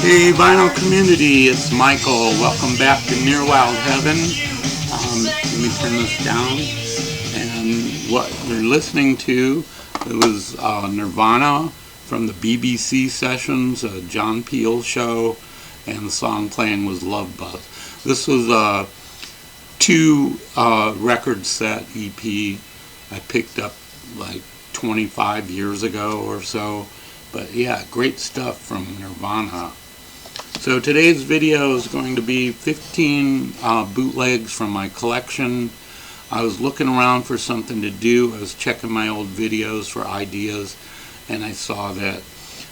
Hey vinyl community, it's Michael. Welcome back to Near Wild Heaven. Let me turn this down. And what you're listening to, it was Nirvana from the BBC sessions, a John Peel show, and the song playing was Love Buzz. This was a 2 record set EP I picked up like 25 years ago or so. But yeah, great stuff from Nirvana. So today's video is going to be 15 bootlegs from my collection. I was looking around for something to do. I was checking my old videos for ideas, and I saw that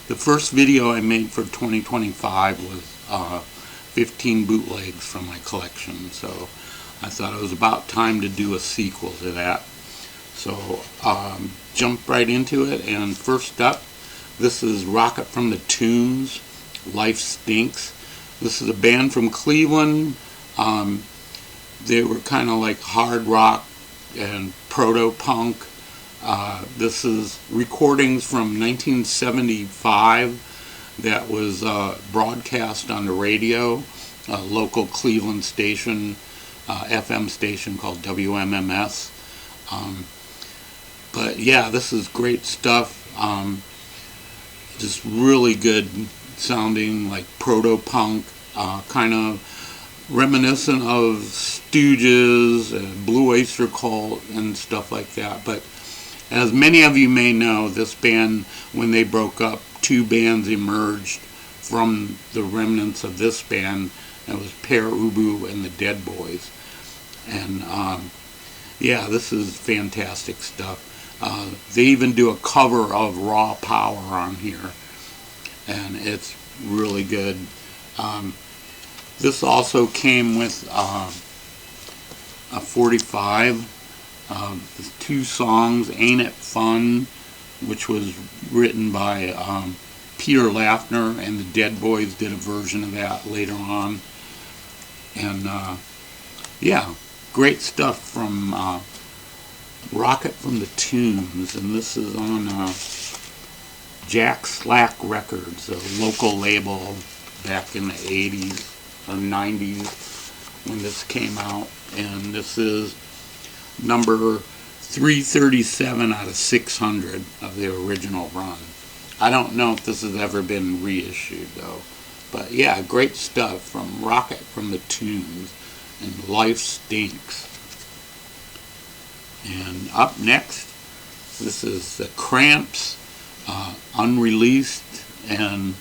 the first video I made for 2025 was 15 bootlegs from my collection. So I thought it was about time to do a sequel to that. So jump right into it, and first up, this is Rocket from the Tombs, Life Stinks. This is a band from Cleveland. They were kind of like hard rock and proto-punk. This is recordings from 1975 that was broadcast on the radio, a local Cleveland station, FM station called WMMS. But yeah, this is great stuff. Just really good sounding, like proto-punk, kind of reminiscent of Stooges, Blue Oyster Cult, and stuff like that. But as many of you may know, this band, when they broke up, 2 bands emerged from the remnants of this band. It was Pere Ubu and the Dead Boys. And yeah, this is fantastic stuff. They even do a cover of Raw Power on here, and it's really good. This also came with a 45, 2 songs, Ain't It Fun, which was written by Peter Laffner, and the Dead Boys did a version of that later on. And yeah, great stuff from Rocket from the Tombs, and this is on Jack Slack Records, a local label back in the 80s or 90s when this came out, and this is number 337 out of 600 of the original run. I don't know if this has ever been reissued though, but yeah, great stuff from Rocket from the Tombs and Life Stinks. And up next, this is the Cramps, unreleased and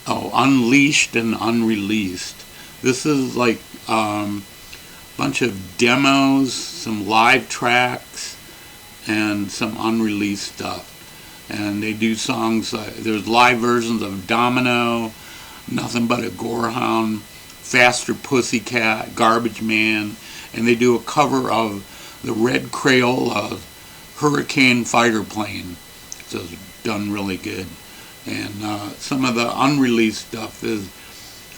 unleashed and unreleased. This is like a bunch of demos, some live tracks, and some unreleased stuff. And they do songs. There's live versions of Domino, Nothing But a Gorehound, Faster Pussycat, Garbage Man, and they do a cover of the Red Crayola Hurricane Fighter Plane. So it's done really good. And some of the unreleased stuff is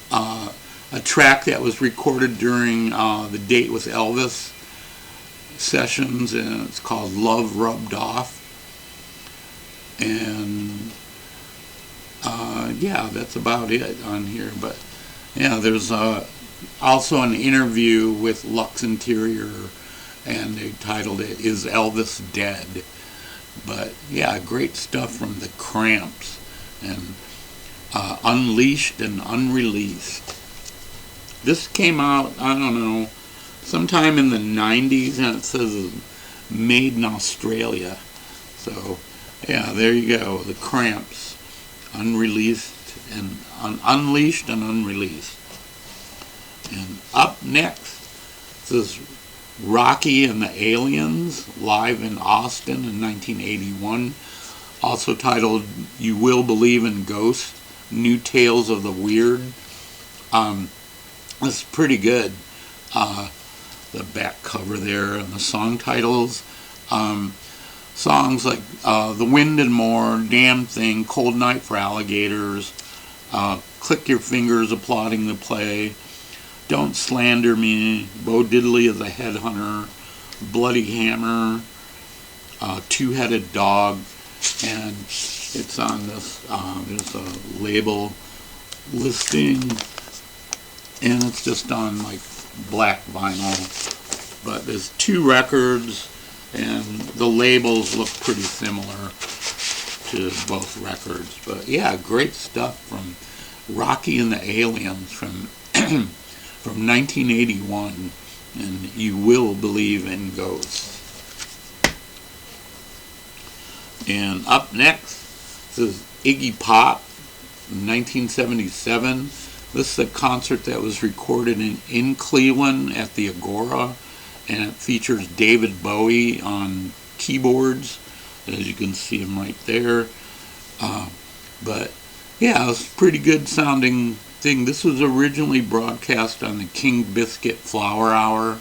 a track that was recorded during the Date with Elvis sessions, and it's called Love Rubbed Off. And yeah, that's about it on here. But yeah, there's also an interview with Lux Interior, and they titled it, Is Elvis Dead? But yeah, great stuff from the Cramps, and unleashed and unreleased. This came out, I don't know, sometime in the 90s, and it says made in Australia. So yeah, there you go, the Cramps, unreleased and unleashed and unreleased. And up next, this is Rocky and the Aliens, live in Austin in 1981, also titled You Will Believe in Ghosts, New Tales of the Weird. This is pretty good. The back cover there and the song titles. Songs like The Wind and More, Damn Thing, Cold Night for Alligators, Click Your Fingers Applauding the Play, Don't Slander Me, Bo Diddley is a Headhunter, Bloody Hammer, Two-Headed Dog, and it's on this, there's a label listing, and it's just on like black vinyl. But there's 2 records, and the labels look pretty similar to both records. But yeah, great stuff from Rocky and the Aliens from from 1981, and You Will Believe in Ghosts. And up next is Iggy Pop, 1977. This is a concert that was recorded in Cleveland at the Agora, and it features David Bowie on keyboards, as you can see him right there. But yeah, it's a pretty good sounding thing. This was originally broadcast on the King Biscuit Flower Hour.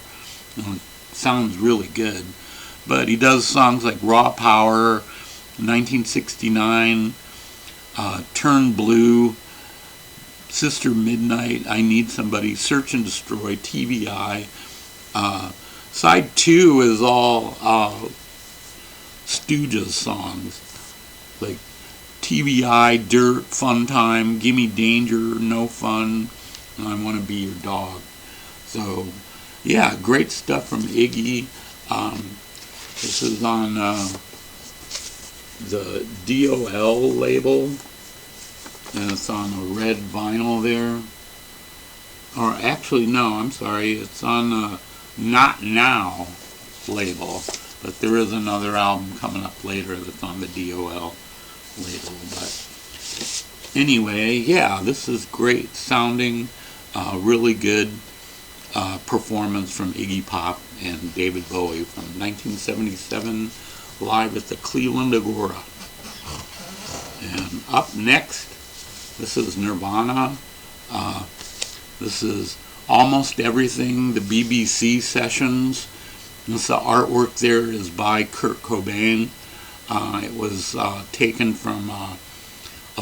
It sounds really good. But he does songs like Raw Power, 1969, Turn Blue, Sister Midnight, I Need Somebody, Search and Destroy, TVI. Side 2 is all Stooges songs, like TVI, Dirt, Fun Time, Gimme Danger, No Fun, and I Want to Be Your Dog. So, yeah, great stuff from Iggy. This is on the DOL label, and it's on a red vinyl there. Or actually, no, I'm sorry, it's on the Not Now label, but there is another album coming up later that's on the DOL label. But anyway, yeah, this is great sounding, really good performance from Iggy Pop and David Bowie from 1977, live at the Cleveland Agora. And up next, this is Nirvana. This is Almost Everything, the BBC sessions. This artwork there is by Kurt Cobain. It was taken from a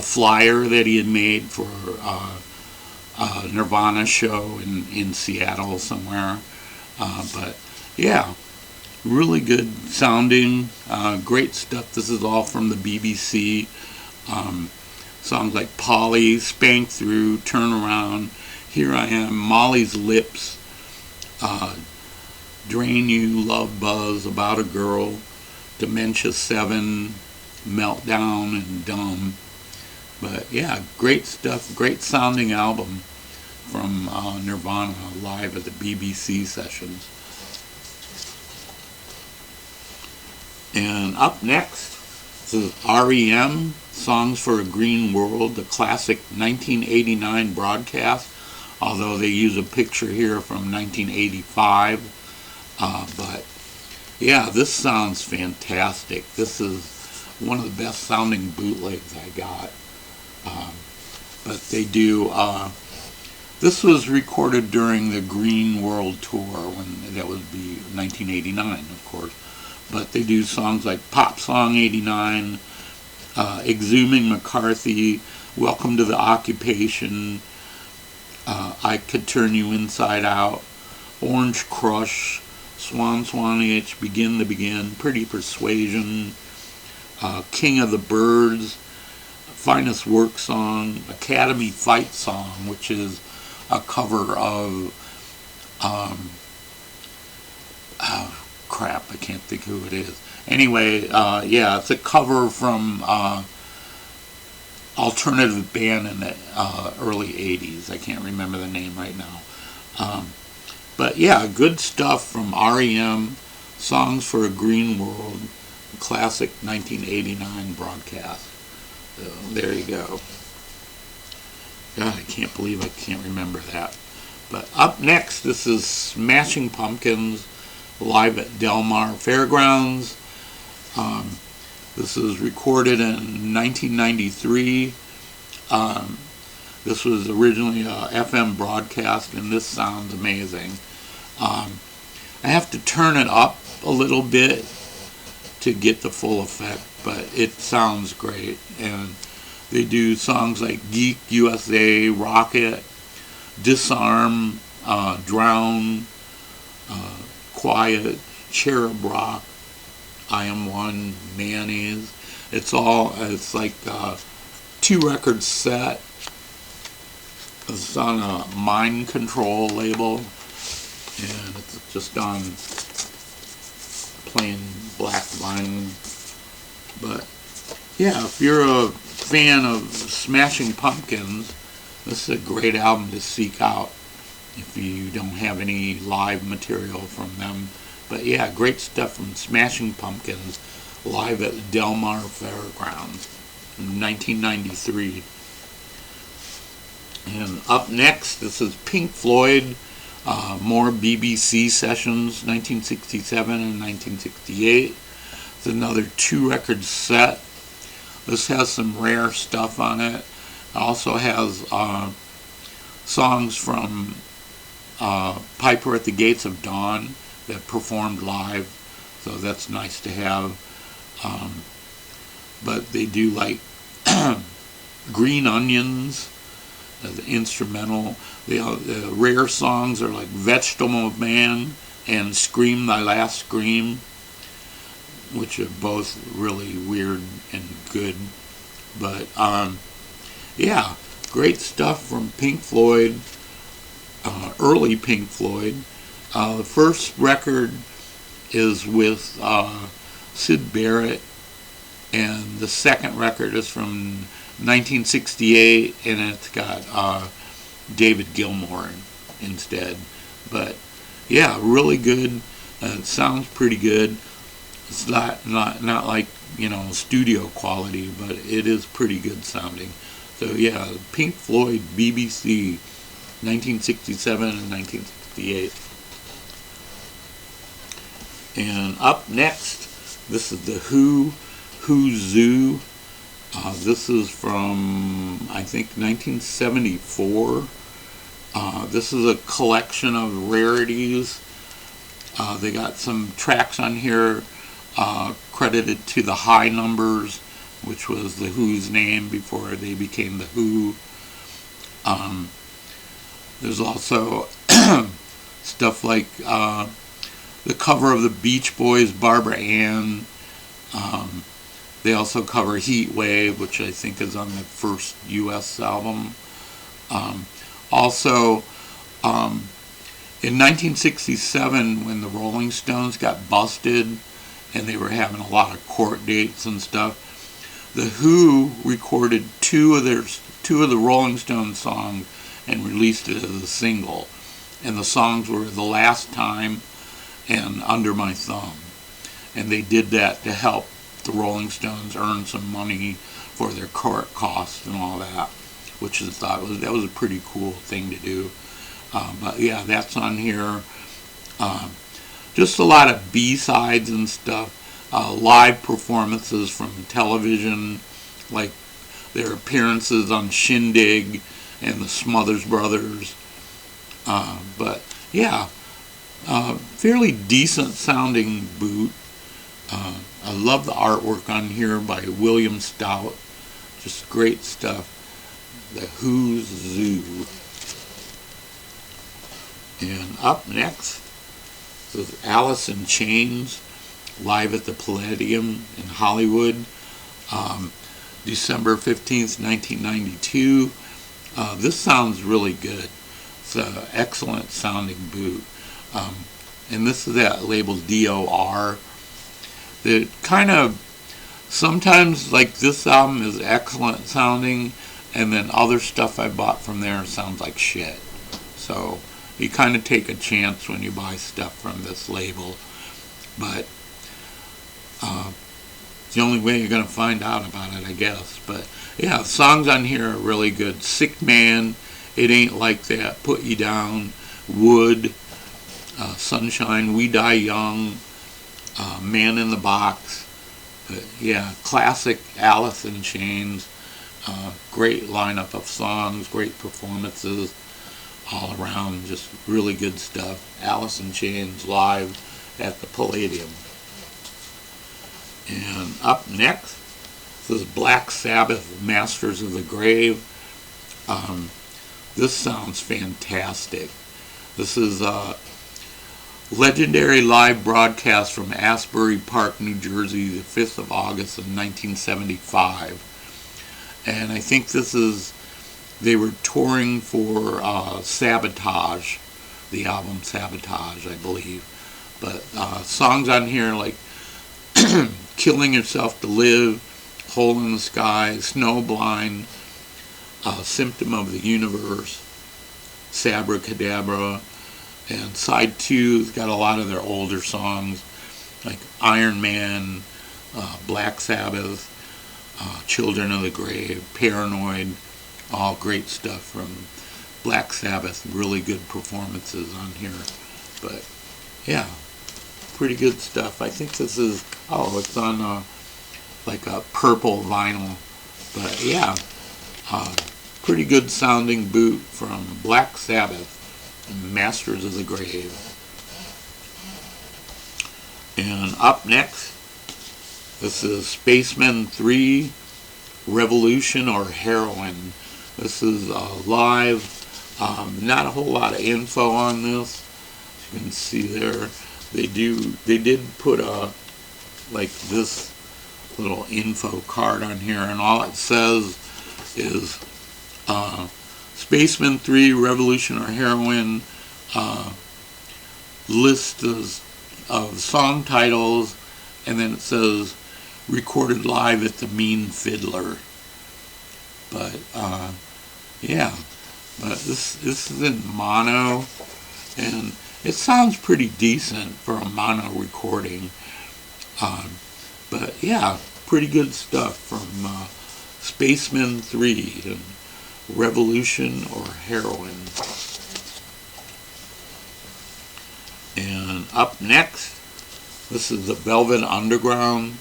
flyer that he had made for a Nirvana show in Seattle somewhere. But yeah, really good sounding, great stuff. This is all from the BBC. Songs like Polly, Spank Through, Turn Around, Here I Am, Molly's Lips, Drain You, Love Buzz, About a Girl, Dementia 7, Meltdown, and Dumb. But yeah, great stuff, great sounding album from Nirvana live at the BBC sessions. And up next, this is R.E.M., Songs for a Green World, the classic 1989 broadcast, although they use a picture here from 1985. But yeah, this sounds fantastic. This is one of the best sounding bootlegs I got. But they do, this was recorded during the Green World Tour, when that would be 1989, of course. But they do songs like Pop Song 89, Exhuming McCarthy, Welcome to the Occupation, I Could Turn You Inside Out, Orange Crush, Swan Swan Itch, Begin to Begin, Pretty Persuasion, King of the Birds, Finest Work Song, Academy Fight Song, which is a cover of, crap, I can't think who it is. Anyway, yeah, it's a cover from alternative band in the early 80s. I can't remember the name right now. But yeah, good stuff from R.E.M., Songs for a Green World, classic 1989 broadcast. So there you go. God, I can't believe I can't remember that. But up next, this is Smashing Pumpkins, live at Del Mar Fairgrounds. This was recorded in 1993. This was originally a FM broadcast, and this sounds amazing. I have to turn it up a little bit to get the full effect, but it sounds great. And they do songs like Geek, USA, Rocket, Disarm, Drown, Quiet, Cherub Rock, I Am One, Mayonnaise. It's like 2 record set, It's on a Mind Control label, and it's just on plain black vinyl. But yeah, if you're a fan of Smashing Pumpkins, this is a great album to seek out if you don't have any live material from them. But yeah, great stuff from Smashing Pumpkins live at the Del Mar Fairgrounds in 1993. And up next, this is Pink Floyd, more BBC sessions, 1967 and 1968. It's another 2-record set. This has some rare stuff on it. It also has songs from Piper at the Gates of Dawn that performed live, so that's nice to have. But they do like Green Onions, the instrumental. The rare songs are like Vegetable Man and Scream Thy Last Scream, which are both really weird and good. But yeah, great stuff from Pink Floyd, early Pink Floyd. The first record is with Syd Barrett, and the second record is from 1968, and it's got David Gilmour instead. But yeah, really good. It sounds pretty good. It's not like, you know, studio quality, but it is pretty good sounding. So yeah, Pink Floyd BBC, 1967 and 1968. And up next, this is the Who's Zoo. This is from, I think, 1974. This is a collection of rarities. They got some tracks on here credited to the High Numbers, which was the Who's name before they became the Who. There's also stuff like the cover of the Beach Boys' Barbara Ann. They also cover Heat Wave, which I think is on the first U.S. album. Also, in 1967, when the Rolling Stones got busted and they were having a lot of court dates and stuff, the Who recorded two of the Rolling Stones songs and released it as a single. And the songs were The Last Time and Under My Thumb. And they did that to help the Rolling Stones earn some money for their court costs and all that, which I thought was a pretty cool thing to do. But yeah, that's on here. Just a lot of B-sides and stuff. Live performances from television, like their appearances on Shindig and the Smothers Brothers. But yeah, fairly decent sounding boot. I love the artwork on here by William Stout. Just great stuff. The Who's Zoo. And up next is Alice in Chains, live at the Palladium in Hollywood, December 15th, 1992. This sounds really good. It's an excellent sounding boot. And this is that label DOR. That kind of, sometimes like this album is excellent sounding, and then other stuff I bought from there sounds like shit. So you kind of take a chance when you buy stuff from this label. But it's the only way you're going to find out about it, I guess. But yeah, songs on here are really good. Sick Man, It Ain't Like That, Put You Down, Wood, Sunshine, We Die Young, Man in the Box. Yeah, classic Alice in Chains. Great lineup of songs, great performances all around, just really good stuff. Alice in Chains live at the Palladium. And up next, this is Black Sabbath, Masters of the Grave. This sounds fantastic. This is a legendary live broadcast from Asbury Park, New Jersey, the 5th of August of 1975. And I think this is they were touring for Sabotage, the album Sabotage, I believe. But songs on here like Killing Yourself to Live, Hole in the Sky, Snowblind, Symptom of the Universe, Sabracadabra, and side 2's got a lot of their older songs like Iron Man, Black Sabbath, Children of the Grave, Paranoid, all great stuff from Black Sabbath. Really good performances on here. But yeah, pretty good stuff. I think this is, it's on like a purple vinyl. But yeah, pretty good sounding boot from Black Sabbath, Masters of the Grave. And up next, this is Spacemen 3, Revolution or Heroin. This is live. Not a whole lot of info on this. As you can see there, they did put like this little info card on here, and all it says is Spacemen 3, Revolution or Heroin, list of song titles, and then it says recorded live at the Mean Fiddler. But yeah, but this is in mono, and it sounds pretty decent for a mono recording. But yeah, pretty good stuff from Spacemen 3 and Revolution or Heroin. And up next, this is the Velvet Underground,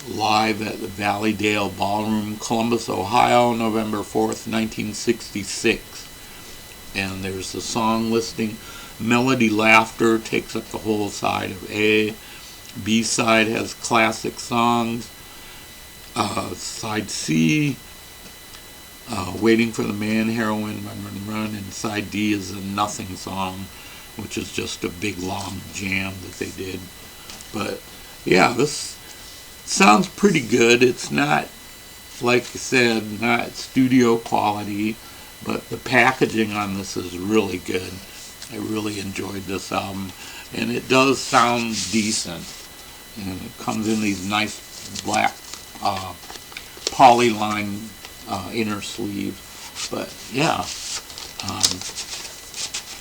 live at the Valleydale Ballroom, Columbus, Ohio, November 4th, 1966. And there's the song listing. Melody Laughter takes up the whole side of A. B side has classic songs. Side C, Waiting for the Man, Heroin, Run, Run, Run. And side D is a Nothing song, which is just a big long jam that they did. But yeah, this sounds pretty good. It's not, like I said, not studio quality, but the packaging on this is really good. I really enjoyed this album, and it does sound decent. And it comes in these nice black polyline inner sleeve. But yeah,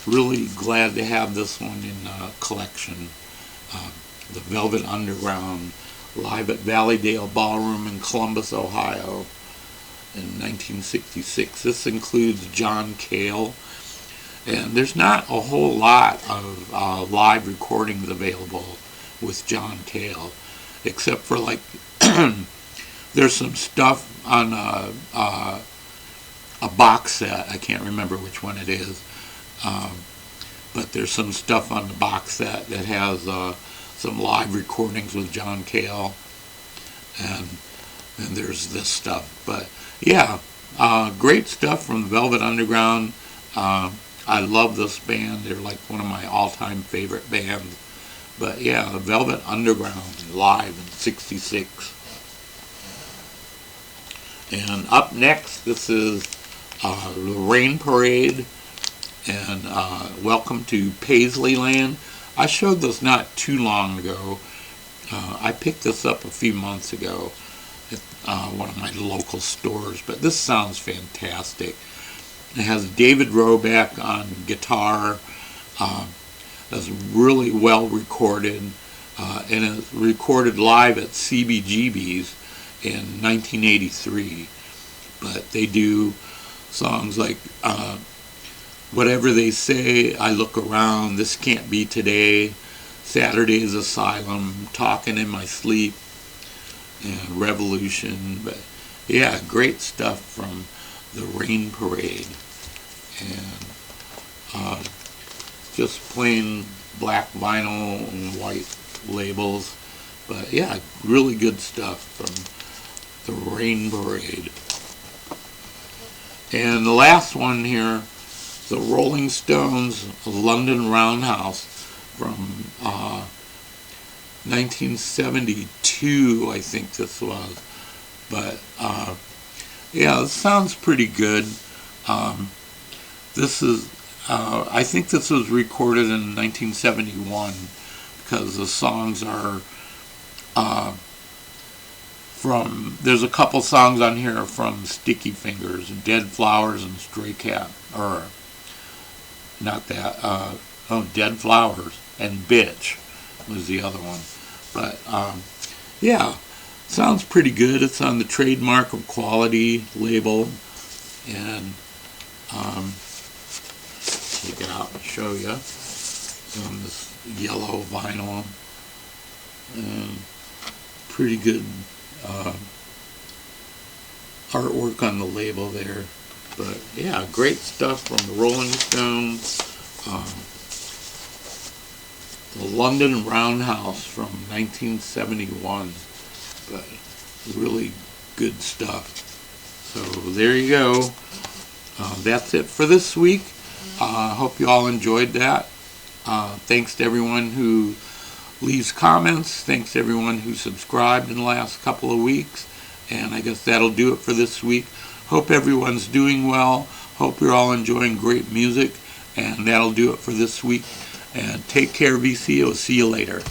really glad to have this one in collection. The Velvet Underground, live at Valleydale Ballroom in Columbus, Ohio in 1966. This includes John Cale, and there's not a whole lot of live recordings available with John Cale, except for like there's some stuff on a box set. I can't remember which one it is, but there's some stuff on the box set that has some live recordings with John Cale, and there's this stuff. But yeah, great stuff from Velvet Underground. I love this band. They're like one of my all-time favorite bands. But yeah, the Velvet Underground live in '66. And up next, this is the Rain Parade, and Welcome to Paisley Land. I showed this not too long ago. I picked this up a few months ago at one of my local stores, but this sounds fantastic. It has David Roback on guitar. It's really well recorded, and it's recorded live at CBGB's in 1983. But they do songs like Whatever They Say, I Look Around, This Can't Be Today, Saturday's Asylum, Talking in My Sleep, and Revolution. But yeah, great stuff from the Rain Parade. And just plain black vinyl and white labels. But yeah, really good stuff from the Rain Parade. And the last one here, the Rolling Stones London Roundhouse from 1972, I think this was. But Yeah, it sounds pretty good. This is, I think this was recorded in 1971 because the songs are there's a couple songs on here from Sticky Fingers, Dead Flowers and Stray Cat, or not that, Dead Flowers and Bitch was the other one. But, yeah, sounds pretty good. It's on the Trademark of Quality label, and take it out and show you. It's on this yellow vinyl, and pretty good artwork on the label there. But yeah, great stuff from the Rolling Stones. The London Roundhouse from 1971. But really good stuff. So there you go. That's it for this week. Hope you all enjoyed that. Thanks to everyone who leaves comments. Thanks to everyone who subscribed in the last couple of weeks. And I guess that'll do it for this week. Hope everyone's doing well. Hope you're all enjoying great music. And that'll do it for this week. And take care, VC. I'll see you later.